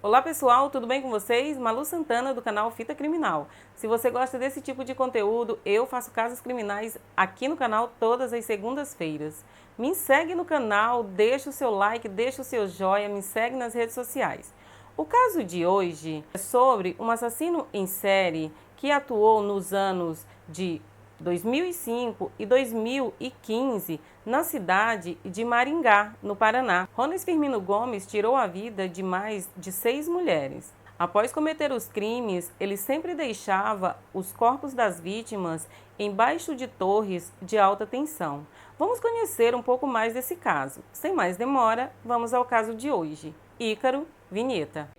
Olá pessoal, tudo bem com vocês? Malu Santana do canal Fita Criminal. Se você gosta desse tipo de conteúdo, eu faço casos criminais aqui no canal todas as segundas-feiras. Me segue no canal, deixa o seu like, deixa o seu joinha, me segue nas redes sociais. O caso de hoje é sobre um assassino em série que atuou nos anos de 2005 e 2015 na cidade de Maringá, no Paraná. Rones Firmino Gomes tirou a vida de mais de 6 mulheres. Após cometer os crimes, ele sempre deixava os corpos das vítimas embaixo de torres de alta tensão. Vamos conhecer um pouco mais desse caso. Sem mais demora, vamos ao caso de hoje. Ícaro, vinheta.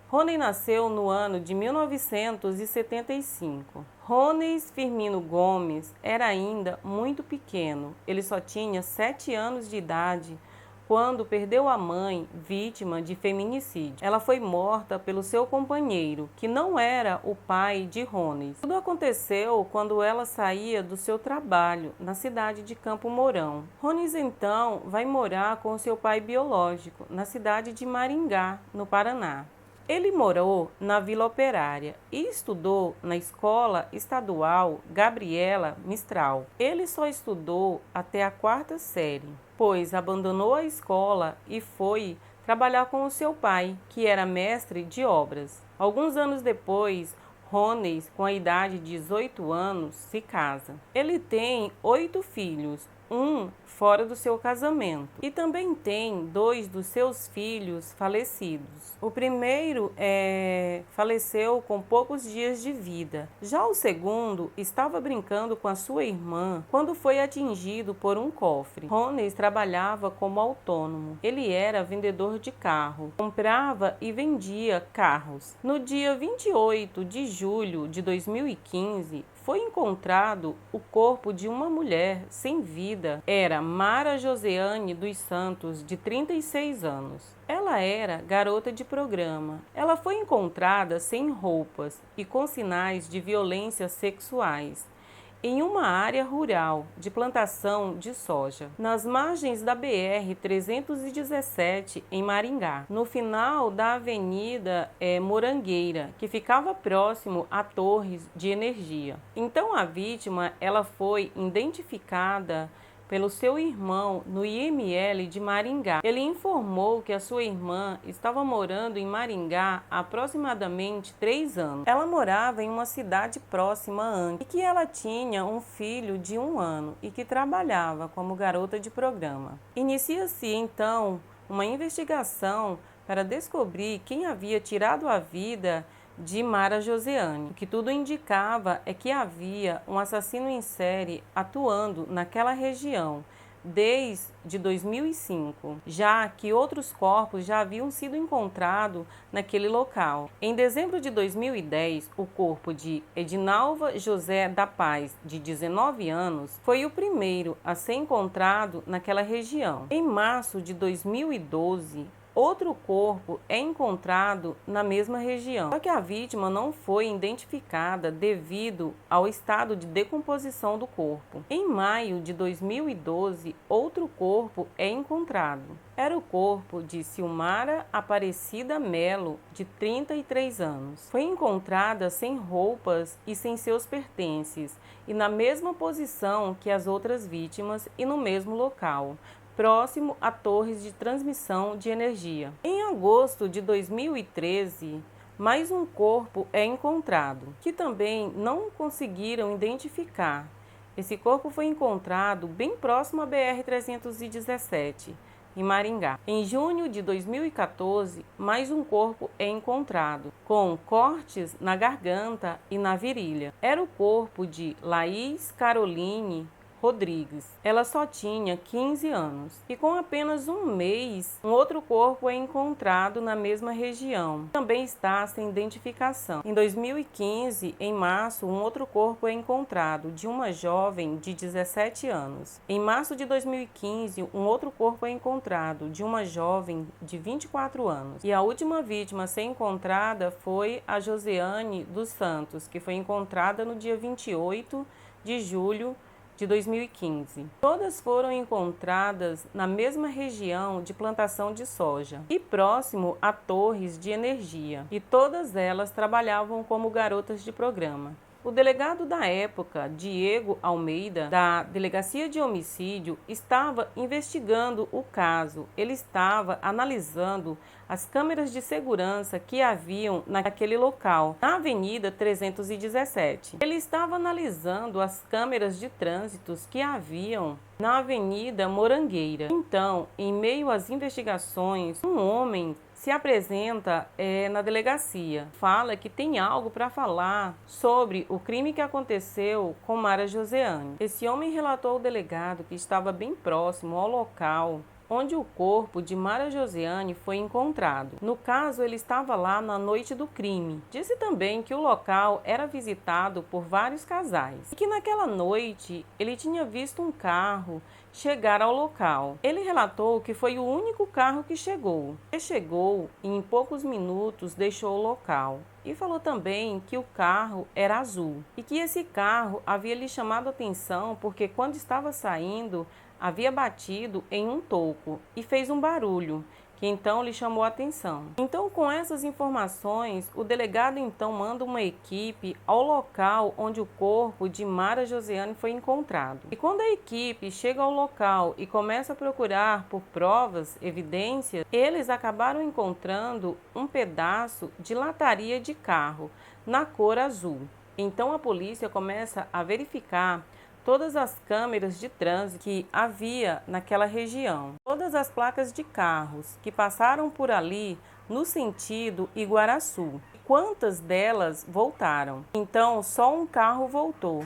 Rony nasceu no ano de 1975. Rones Firmino Gomes era ainda muito pequeno. Ele só tinha 7 anos de idade quando perdeu a mãe, vítima de feminicídio. Ela foi morta pelo seu companheiro, que não era o pai de Rones. Tudo aconteceu quando ela saía do seu trabalho na cidade de Campo Mourão. Rones então vai morar com seu pai biológico na cidade de Maringá, no Paraná. Ele morou na Vila Operária e estudou na Escola Estadual Gabriela Mistral. Ele só estudou até a 4ª série, pois abandonou a escola e foi trabalhar com o seu pai, que era mestre de obras. Alguns anos depois, Rones, com a idade de 18 anos, se casa. Ele tem 8 filhos, um fora do seu casamento, e também tem 2 dos seus filhos falecidos. O primeiro faleceu com poucos dias de vida. Já o segundo estava brincando com a sua irmã quando foi atingido por um cofre. Rones trabalhava como autônomo. Ele era vendedor de carro, comprava e vendia carros. No dia 28 de julho de 2015, foi encontrado o corpo de uma mulher sem vida. Era Mara Joseane dos Santos, de 36 anos. Ela era garota de programa. Ela foi encontrada sem roupas e com sinais de violência sexuais em uma área rural de plantação de soja, nas margens da BR-317, em Maringá, no final da Avenida Morangueira, que ficava próximo a torres de energia. Então a vítima ela foi identificada pelo seu irmão no IML de Maringá. Ele informou que a sua irmã estava morando em Maringá há aproximadamente 3 anos. Ela morava em uma cidade próxima antes e que ela tinha um filho de 1 ano e que trabalhava como garota de programa. Inicia-se então uma investigação para descobrir quem havia tirado a vida de Mara Joseane. O que tudo indicava é que havia um assassino em série atuando naquela região desde 2005, já que outros corpos já haviam sido encontrados naquele local. Em dezembro de 2010, o corpo de Edinalva José da Paz, de 19 anos, foi o primeiro a ser encontrado naquela região. Em março de 2012, outro corpo é encontrado na mesma região, só que a vítima não foi identificada devido ao estado de decomposição do corpo. Em maio de 2012, outro corpo é encontrado. Era o corpo de Silmara Aparecida Melo, de 33 anos. Foi encontrada sem roupas e sem seus pertences, e na mesma posição que as outras vítimas e no mesmo local, próximo a torres de transmissão de energia. Em agosto de 2013, mais um corpo é encontrado, que também não conseguiram identificar. Esse corpo foi encontrado bem próximo à BR-317, em Maringá. Em junho de 2014, mais um corpo é encontrado, com cortes na garganta e na virilha. Era o corpo de Laís Caroline Rodrigues. Ela só tinha 15 anos. E com apenas um mês, um outro corpo é encontrado na mesma região. Também está sem identificação. Em 2015, em março, um outro corpo é encontrado de uma jovem de 17 anos. Em março de 2015, um outro corpo é encontrado de uma jovem de 24 anos. E a última vítima a ser encontrada foi a Joseane dos Santos, que foi encontrada no dia 28 de julho de de 2015. Todas foram encontradas na mesma região de plantação de soja e próximo a torres de energia, e todas elas trabalhavam como garotas de programa. O delegado da época, Diego Almeida, da Delegacia de Homicídio, estava investigando o caso. Ele estava analisando as câmeras de segurança que haviam naquele local, na Avenida 317. Ele estava analisando as câmeras de trânsito que haviam na Avenida Morangueira. Então, em meio às investigações, um homem se apresenta na delegacia, fala que tem algo para falar sobre o crime que aconteceu com Mara Josiane. Esse homem relatou ao delegado que estava bem próximo ao local onde o corpo de Mara Josiane foi encontrado. No caso, ele estava lá na noite do crime. Disse também que o local era visitado por vários casais e que naquela noite ele tinha visto um carro chegar ao local. Ele relatou que foi o único carro que chegou. Ele chegou e em poucos minutos deixou o local. E falou também que o carro era azul e que esse carro havia lhe chamado a atenção porque quando estava saindo havia batido em um toco e fez um barulho, que então lhe chamou a atenção. Então, com essas informações, o delegado então manda uma equipe ao local onde o corpo de Mara Josiane foi encontrado. E quando a equipe chega ao local e começa a procurar por provas, evidências, eles acabaram encontrando um pedaço de lataria de carro na cor azul. Então a polícia começa a verificar todas as câmeras de trânsito que havia naquela região, todas as placas de carros que passaram por ali no sentido Iguaraçu. Quantas delas voltaram? Então, só um carro voltou.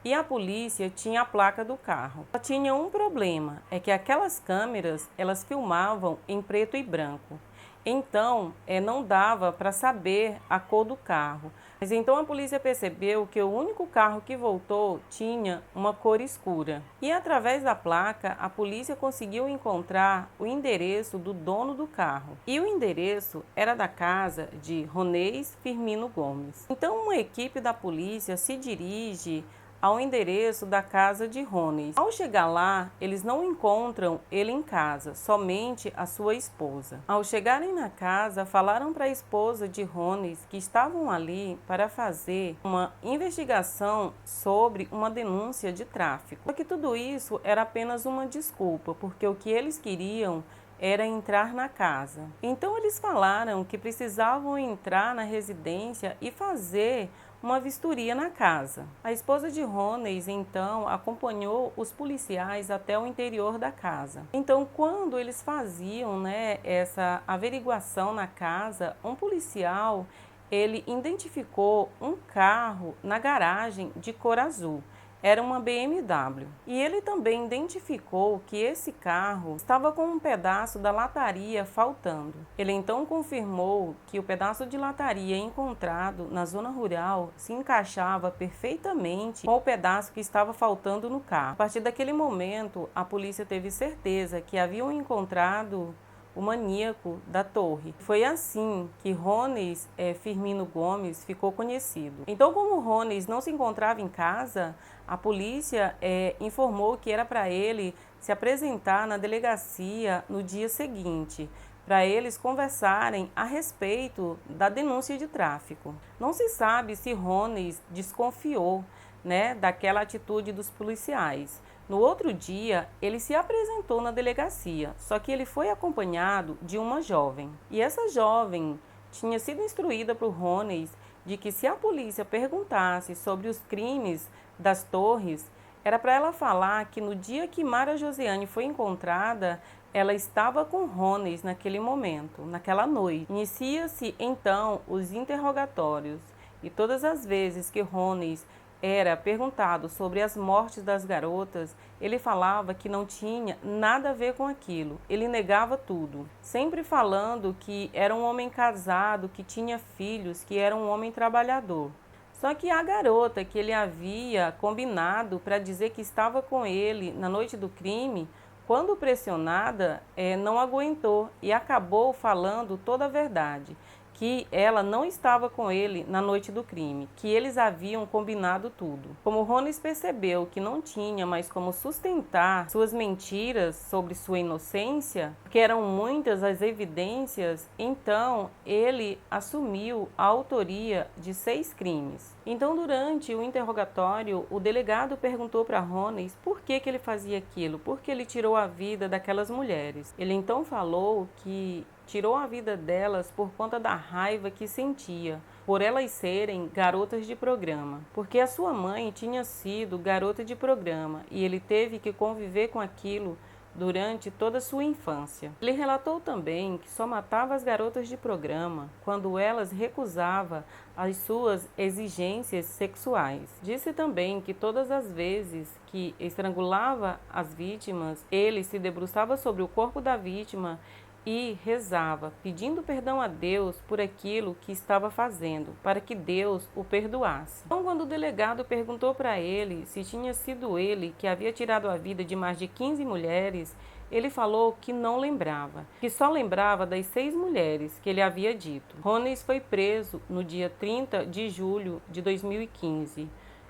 E a polícia tinha a placa do carro. Só tinha um problema, é que aquelas câmeras, elas filmavam em preto e branco. Então, não dava para saber a cor do carro. Mas então a polícia percebeu que o único carro que voltou tinha uma cor escura. E através da placa, a polícia conseguiu encontrar o endereço do dono do carro. E o endereço era da casa de Ronês Firmino Gomes. Então uma equipe da polícia se dirige ao endereço da casa de Ronês. Ao chegar lá, eles não encontram ele em casa, somente a sua esposa. Ao chegarem na casa, falaram para a esposa de Ronês que estavam ali para fazer uma investigação sobre uma denúncia de tráfico. Só que tudo isso era apenas uma desculpa, porque o que eles queriam era entrar na casa. Então eles falaram que precisavam entrar na residência e fazer uma vistoria na casa. A esposa de Ronês, então, acompanhou os policiais até o interior da casa. Então, quando eles faziam, essa averiguação na casa, um policial, ele identificou um carro na garagem de cor azul. Era uma BMW. E ele também identificou que esse carro estava com um pedaço da lataria faltando. Ele então confirmou que o pedaço de lataria encontrado na zona rural se encaixava perfeitamente com o pedaço que estava faltando no carro. A partir daquele momento, a polícia teve certeza que haviam encontrado o maníaco da torre. Foi assim que Ronês Firmino Gomes ficou conhecido. Então, como Ronês não se encontrava em casa, a polícia informou que era para ele se apresentar na delegacia no dia seguinte, para eles conversarem a respeito da denúncia de tráfico. Não se sabe se Ronês desconfiou, daquela atitude dos policiais. No outro dia, ele se apresentou na delegacia, só que ele foi acompanhado de uma jovem. E essa jovem tinha sido instruída por Ronês de que se a polícia perguntasse sobre os crimes das torres, era para ela falar que no dia que Mara Josiane foi encontrada, ela estava com Ronês naquele momento, naquela noite. Inicia-se então os interrogatórios e todas as vezes que Ronês era perguntado sobre as mortes das garotas, ele falava que não tinha nada a ver com aquilo. Ele negava tudo, sempre falando que era um homem casado, que tinha filhos, que era um homem trabalhador. Só que a garota que ele havia combinado para dizer que estava com ele na noite do crime, quando pressionada, não aguentou e acabou falando toda a verdade, que ela não estava com ele na noite do crime, que eles haviam combinado tudo. Como Rones percebeu que não tinha mais como sustentar suas mentiras sobre sua inocência, porque eram muitas as evidências, então ele assumiu a autoria de 6 crimes. Então, durante o interrogatório, o delegado perguntou para Rones por que ele fazia aquilo, por que ele tirou a vida daquelas mulheres. Ele então falou que tirou a vida delas por conta da raiva que sentia, por elas serem garotas de programa, porque a sua mãe tinha sido garota de programa e ele teve que conviver com aquilo durante toda a sua infância. Ele relatou também que só matava as garotas de programa quando elas recusavam as suas exigências sexuais. Disse também que todas as vezes que estrangulava as vítimas, ele se debruçava sobre o corpo da vítima e rezava, pedindo perdão a Deus por aquilo que estava fazendo, para que Deus o perdoasse. Então, quando o delegado perguntou para ele se tinha sido ele que havia tirado a vida de mais de 15 mulheres, ele falou que não lembrava, que só lembrava das 6 mulheres que ele havia dito. Rones foi preso no dia 30 de julho de 2015.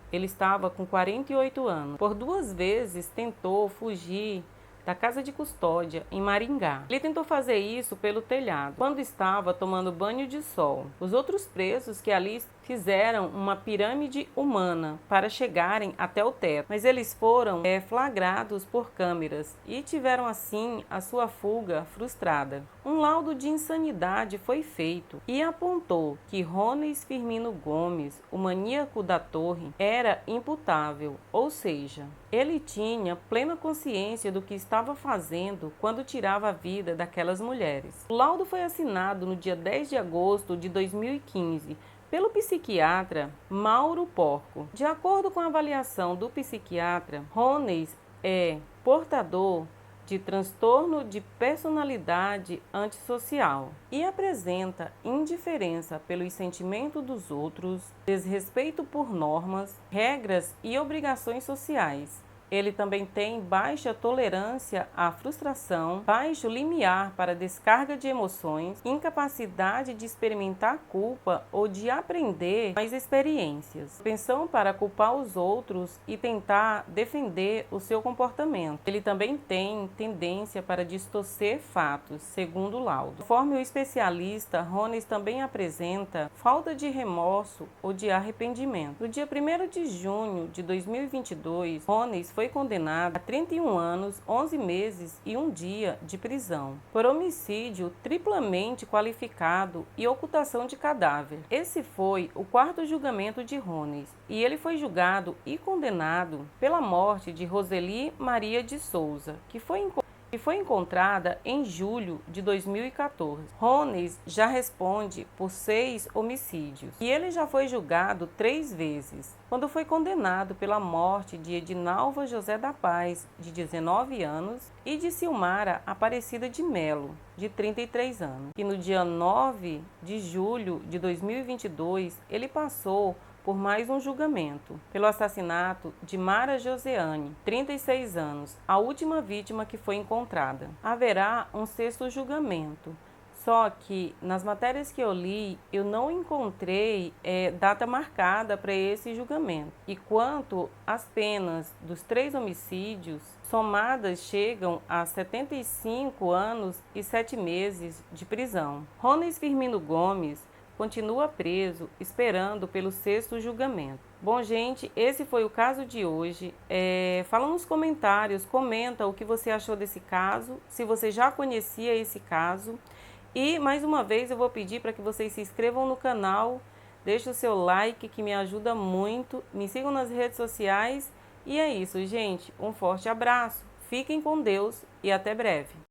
Ele estava com 48 anos. Por 2 vezes tentou fugir da casa de custódia em Maringá. Ele tentou fazer isso pelo telhado, quando estava tomando banho de sol. Os outros presos que ali fizeram uma pirâmide humana para chegarem até o teto, mas eles foram flagrados por câmeras e tiveram assim a sua fuga frustrada. Um laudo de insanidade foi feito e apontou que Rones Firmino Gomes, o maníaco da torre, era imputável, ou seja, ele tinha plena consciência do que estava fazendo quando tirava a vida daquelas mulheres. O laudo foi assinado no dia 10 de agosto de 2015 pelo psiquiatra Mauro Porco. De acordo com a avaliação do psiquiatra, Rones é portador de transtorno de personalidade antissocial e apresenta indiferença pelos sentimentos dos outros, desrespeito por normas, regras e obrigações sociais. Ele também tem baixa tolerância à frustração, baixo limiar para descarga de emoções, incapacidade de experimentar culpa ou de aprender mais experiências, propensão para culpar os outros e tentar defender o seu comportamento. Ele também tem tendência para distorcer fatos, segundo o laudo. Conforme o especialista, Rones também apresenta falta de remorso ou de arrependimento. No dia 1º de junho de 2022, Rones foi condenado a 31 anos, 11 meses e 1 dia de prisão por homicídio triplamente qualificado e ocultação de cadáver. Esse foi o 4º julgamento de Rones e ele foi julgado e condenado pela morte de Roseli Maria de Souza, que foi encontrada em julho de 2014. Rones já responde por 6 homicídios e ele já foi julgado 3 vezes, quando foi condenado pela morte de Edinalva José da Paz, de 19 anos, e de Silmara Aparecida de Melo, de 33 anos. E no dia 9 de julho de 2022, ele passou por mais um julgamento, pelo assassinato de Mara Joseane, 36 anos, a última vítima que foi encontrada. Haverá um 6º julgamento, só que nas matérias que eu li, eu não encontrei data marcada para esse julgamento. E quanto às penas dos 3 homicídios, somadas chegam a 75 anos e 7 meses de prisão. Rones Firmino Gomes continua preso, esperando pelo 6º julgamento. Bom, gente, esse foi o caso de hoje. Fala nos comentários, comenta o que você achou desse caso, se você já conhecia esse caso. E, mais uma vez, eu vou pedir para que vocês se inscrevam no canal, deixem o seu like, que me ajuda muito, me sigam nas redes sociais. E é isso, gente. Um forte abraço, fiquem com Deus e até breve.